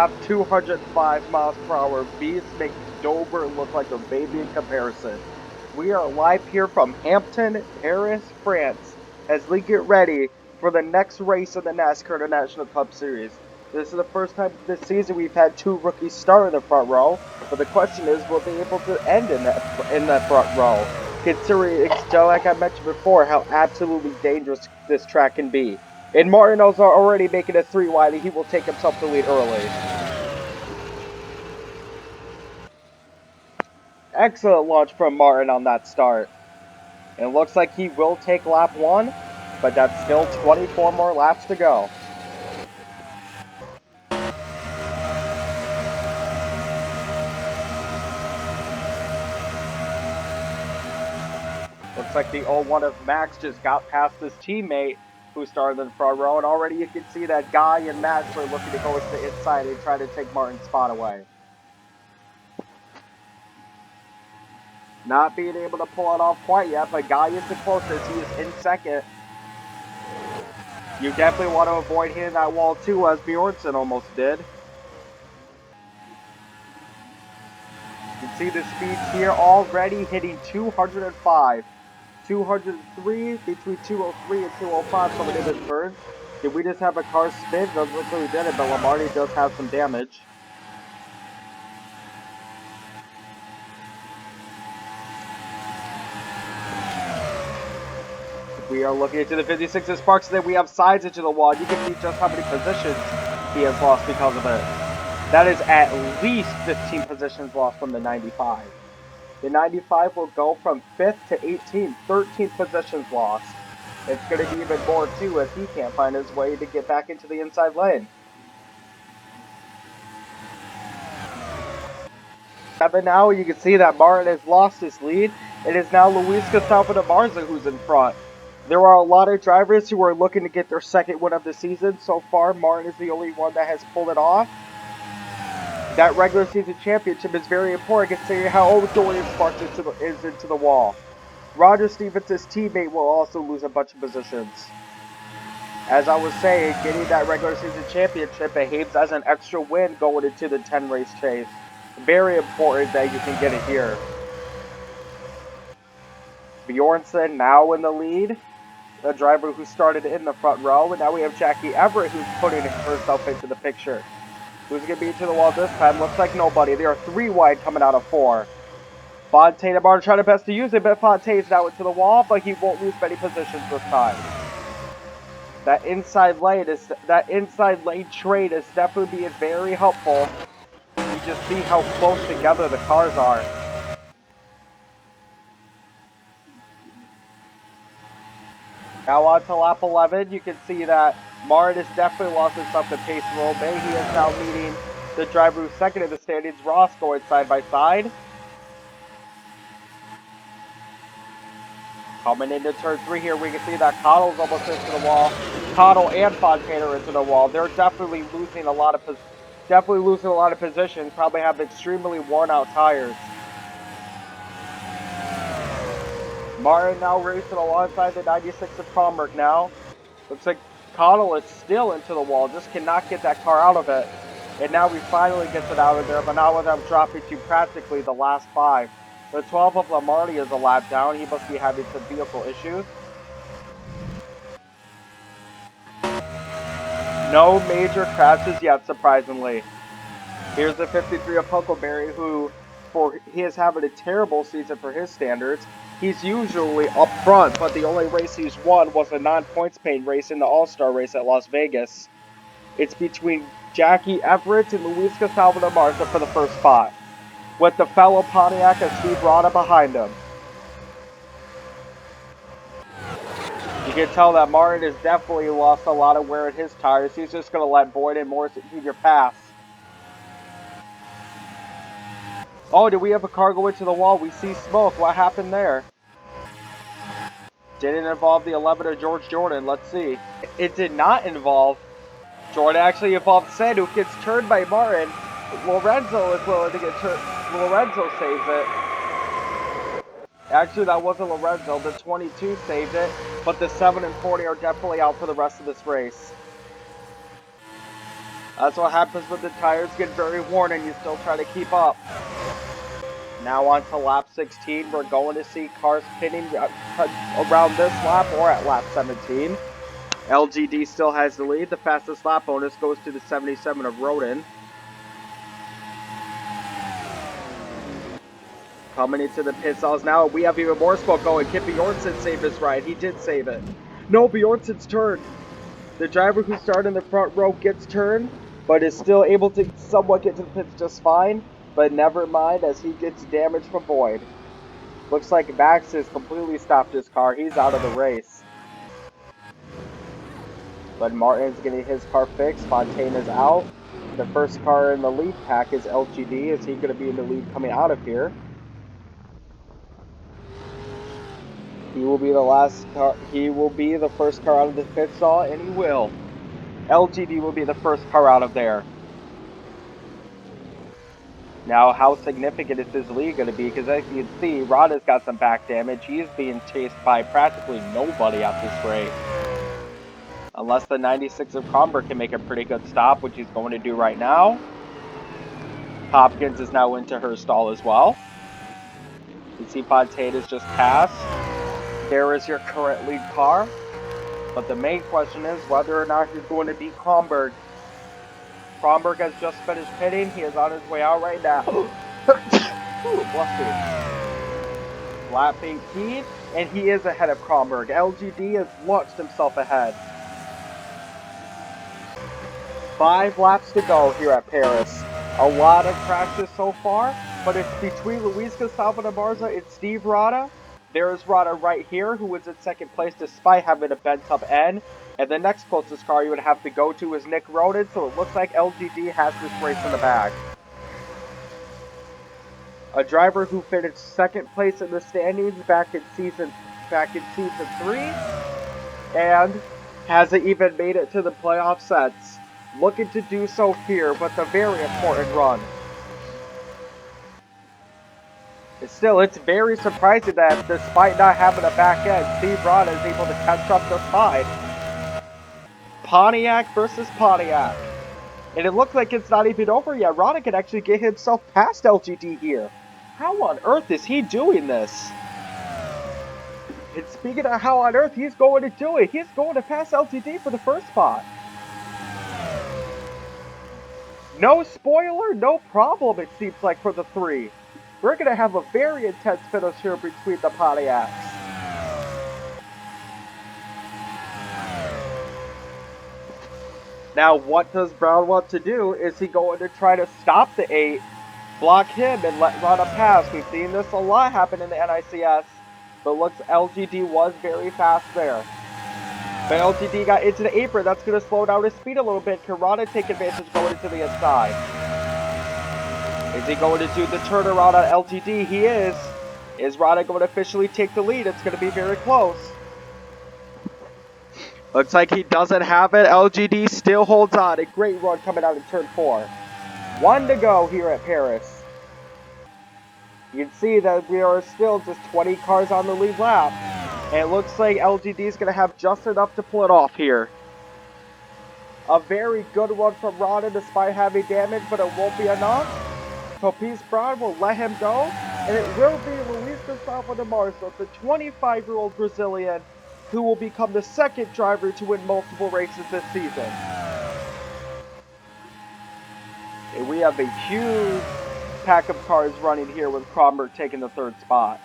half, 205 miles per hour beast make Dover look like a baby in comparison. We are live here from Hampton, Paris, France, as we get ready for the next race in the NASCAR International Cup Series. This is the first time this season we've had two rookies start in the front row, but the question is, will they be able to end in that front row? Considering, like I mentioned before, how absolutely dangerous this track can be. And Martinel's already making a 3 wide, and he will take himself to lead early. Excellent launch from Martin on that start. It looks like he will take lap 1, but that's still 24 more laps to go. Looks like the 0-1 of Max just got past his teammate who started in the front row, and already you can see that Guy and Max are looking to go to the inside and try to take Martin's spot away. Not being able to pull it off quite yet, but Guy is the closest. He is in second. You definitely want to avoid hitting that wall too, as Bjornsson almost did. You can see the speeds here already hitting 205. 203, between 203 and 205 coming in this turn. Did we just have a car spin? Doesn't look like we did it, but Lamarty does have some damage. We are looking into the 56 Sparks, and then we have sides into the wall. You can see just how many positions he has lost because of it. That is at least 15 positions lost from the 95. The 95 will go from 5th to 18th, 13 positions lost. It's going to be even more too as he can't find his way to get back into the inside lane. 7 now, you can see that Martin has lost his lead. It is now Luis Gustavo de Barza who's in front. There are a lot of drivers who are looking to get their second win of the season. So far, Martin is the only one that has pulled it off. That regular season championship is very important considering how old Dorian Sparks is into the wall. Roger Stevens' teammate will also lose a bunch of positions. As I was saying, getting that regular season championship behaves as an extra win going into the 10 race chase. Very important that you can get it here. Bjornsson now in the lead. The driver who started in the front row. And now we have Jackie Everett who's putting herself into the picture. Who's going to be to the wall this time? Looks like nobody. They are 3 wide coming out of 4. Fontaine and Martin trying their best to use it, but Fontaine's now into the wall, but he won't lose many positions this time. That inside lane trade is definitely being very helpful. You just see how close together the cars are. Now on to lap 11, you can see that Martin has definitely lost himself the pace a little bit. He is now leading the driver who's second in the standings, Ross, going side by side. Coming into turn 3 here, we can see that Cottle's almost into the wall. Cottle and Fontaine are into the wall. They're definitely losing a lot of positions. Probably have extremely worn-out tires. Martin now racing alongside the 96 of Commerk now. Looks like Cottle is still into the wall. Just cannot get that car out of it. And now he finally gets it out of there, but now with them dropping to practically the last 5. The 12 of Lamarty is a lap down. He must be having some vehicle issues. No major crashes yet, surprisingly. Here's the 53 of Huckleberry, who he is having a terrible season for his standards. He's usually up front, but the only race he's won was a non-points paid race in the All-Star race at Las Vegas. It's between Jackie Everett and Luis Gustavo de Barza for the first spot, with the fellow Pontiac and Steve Rada behind him. You can tell that Martin has definitely lost a lot of wear in his tires. He's just going to let Boyd and Morrison Jr. pass. Oh, did we have a car go into the wall? We see smoke. What happened there? Didn't involve the 11 of George Jordan. Let's see. It did not involve. Jordan actually involved Sen, who gets turned by Martin. Lorenzo is willing to get turned. Lorenzo saves it. Actually, that wasn't Lorenzo. The 22 saved it, but the 7 and 40 are definitely out for the rest of this race. That's what happens when the tires get very worn and you still try to keep up. Now on to lap 16. We're going to see cars pitting around this lap or at lap 17. LGD still has the lead. The fastest lap bonus goes to the 77 of Rodin. Coming into the pit stalls now, we have even more smoke going. Kip Bjornsson saved his ride. He did save it. No, Bjornsson's turned. The driver who started in the front row gets turned, but is still able to somewhat get to the pits just fine. But never mind, as he gets damage from Boyd. Looks like Max has completely stopped his car. He's out of the race. But Martin's getting his car fixed. Fontaine is out. The first car in the lead pack is LGD. Is he going to be in the lead coming out of here? He will be the last car. He will be the first car out of the pit stall, and he will. LGD will be the first car out of there. Now, how significant is this lead going to be? Because as you can see, Rada's got some back damage. He's being chased by practically nobody at this rate. Unless the 96 of Cromberg can make a pretty good stop, which he's going to do right now. Hopkins is now into her stall as well. You see Fontaine is just passed. There is your current lead car. But the main question is whether or not he's going to beat Cromberg. Cromberg has just finished pitting. He is on his way out right now. Ooh, bless me. Lap 18, and he is ahead of Cromberg. LGD has launched himself ahead. 5 laps to go here at Paris. A lot of crashes so far, but it's between Luis Gustavo Navarza and Steve Rada. There is Rada right here, who is in second place despite having a bent-up end. And the next closest car you would have to go to is Nick Rodin, so it looks like LGD has this race in the bag. A driver who finished second place in the standings back in season 3, and hasn't even made it to the playoff sets. Looking to do so here with a very important run. Still, it's very surprising that despite not having a back end, Steve Rada is able to catch up just fine. Pontiac versus Pontiac. And it looks like it's not even over yet. Rada can actually get himself past LGD here. How on earth is he doing this? And speaking of how on earth he's going to do it, he's going to pass LGD for the first spot. No spoiler, no problem, it seems like, for the 3. We're going to have a very intense finish here between the Pontiacs. Now, what does Brown want to do? Is he going to try to stop the 8, block him, and let Rada pass? We've seen this a lot happen in the NICS, but looks LGD was very fast there. But LGD got into the apron. That's going to slow down his speed a little bit. Can Rada take advantage going into the inside? Is he going to do the turnaround on LGD? He is. Is Rada going to officially take the lead? It's going to be very close. Looks like he doesn't have it. LGD still holds on. A great run coming out in turn 4. 1 to go here at Paris. You can see that we are still just 20 cars on the lead lap. And it looks like LGD is going to have just enough to pull it off here. A very good one from Rada despite having damage, but it won't be enough. Popis Brown will let him go. And it will be Luis Gustavo Navarza, the 25-year-old Brazilian, who will become the second driver to win multiple races this season. And we have a huge pack of cars running here with Cromberg taking the 3rd spot.